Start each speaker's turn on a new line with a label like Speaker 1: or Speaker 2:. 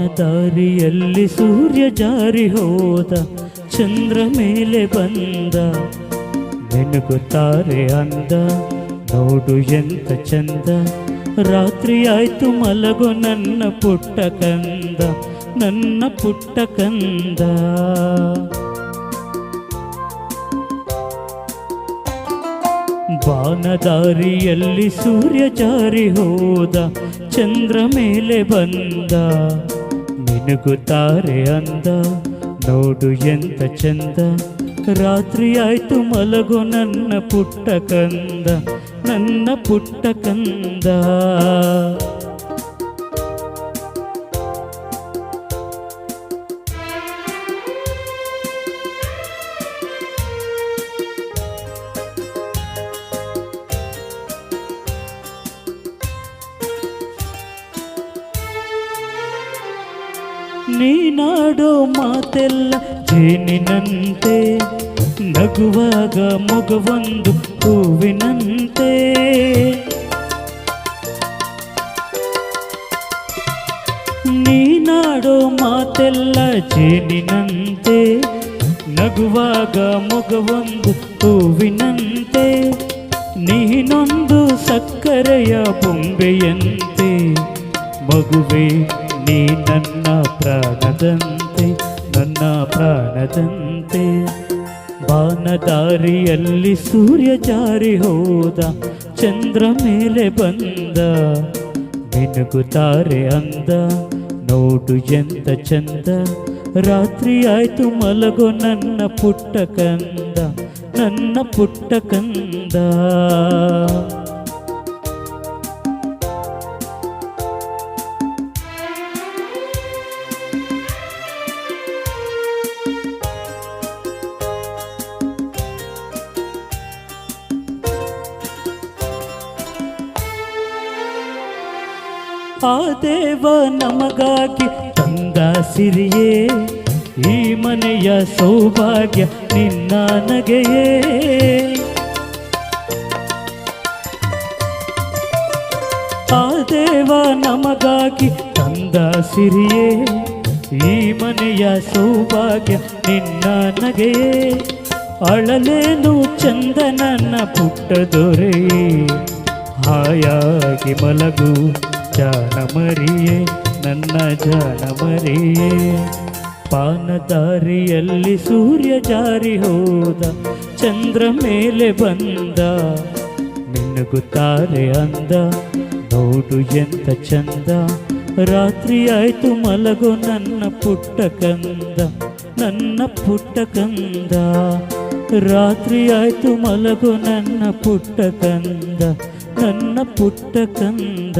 Speaker 1: ಬಾನದಾರಿಯಲ್ಲಿ ಸೂರ್ಯ ಜಾರಿ ಹೋದ, ಚಂದ್ರ ಮೇಲೆ ಬಂದ, ಮಿನುಗುತ್ತಾರೆ ಅಂದ, ನೋಡು ಎಂತ ಚಂದ. ರಾತ್ರಿ ಆಯ್ತು ಮಲಗು ನನ್ನ ಪುಟ್ಟ ಕಂದ, ನನ್ನ ಪುಟ್ಟ ಕಂದ. ಬಾನದಾರಿಯಲ್ಲಿ ಸೂರ್ಯ ಜಾರಿ ಹೋದ, ಚಂದ್ರ ಮೇಲೆ ಬಂದ, ಮಿನುಗುತ್ತಾರೆ ಅಂದ, ನೋಡು ಎಂತ ಚಂದ. ರಾತ್ರಿ ಆಯ್ತು ಮಲಗು ನನ್ನ ಪುಟ್ಟ ಕಂದ, ನನ್ನ ಪುಟ್ಟ ಕಂದ. ನೀನಾಡೋ ಮಾತೆಲ್ಲ ಜೇನಿನಂತೆ, ನಗುವಾಗ ಮೊಗವೊಂದು ಹೂವಿನಂತೆ. ನೀನಾಡೋ ಮಾತೆಲ್ಲ ಜೇನಿನಂತೆ, ನಗುವಾಗ ಮೊಗವೊಂದು ಹೂವಿನಂತೆ. ನೀನೊಂದು ಸಕ್ಕರೆಯ ಬೊಂಬೆಯಂತೆ, ಮಗುವೆ ನೀ ನನ್ನ ಪ್ರಾಣದಂತೆ, ನನ್ನ ಪ್ರಾಣದಂತೆ. ಬಾನದಾರಿಯಲ್ಲಿ ಸೂರ್ಯ ಜಾರಿ ಹೋದ, ಚಂದ್ರ ಮೇಲೆ ಬಂದ, ಮಿನುಗುತ್ತಾರೆ ಅಂದ, ನೋಡು ಎಂತ ಚಂದ. ರಾತ್ರಿ ಆಯ್ತು ಮಲಗು ನನ್ನ ಪುಟ್ಟ ಕಂದ, ನನ್ನ ಪುಟ್ಟ ಕಂದ. ಆ ದೇವ ನಮಗಾಗಿ ತಂದ ಸಿರಿಯೇ, ಈ ಮನೆಯ ಸೌಭಾಗ್ಯ ನಿನ್ನ ನಗೆಯೇ. ಆ ದೇವ ನಮಗಾಗಿ ತಂದ ಸಿರಿಯೇ, ಈ ಮನೆಯ ಸೌಭಾಗ್ಯ ನಿನ್ನ ನಗೆಯೇ. ಅಳಲೇನು ಚಂದ ನನ್ನ ಪುಟ್ಟ ದೊರೆ, ಹಾಯಾಗಿ ಮಲಗು ಜಾನ ಮರಿಯೇ, ನನ್ನ ಜಾನ ಮರಿಯೇ. ಬಾನದಾರಿಯಲ್ಲಿ ಸೂರ್ಯ ಜಾರಿ ಹೋದ, ಚಂದ್ರ ಮೇಲೆ ಬಂದ, ಮಿನುಗುತ್ತಾರೆ ಅಂದ, ನೋಡು ಎಂತ ಚಂದ. ರಾತ್ರಿ ಆಯ್ತು ಮಲಗು ನನ್ನ ಪುಟ್ಟ ಕಂದ, ನನ್ನ ಪುಟ್ಟ ಕಂದ. ರಾತ್ರಿ ಆಯ್ತು ಮಲಗು ನನ್ನ ಪುಟ್ಟ ಕಂದ, ನನ್ನ ಪುಟ್ಟ ಕಂದ.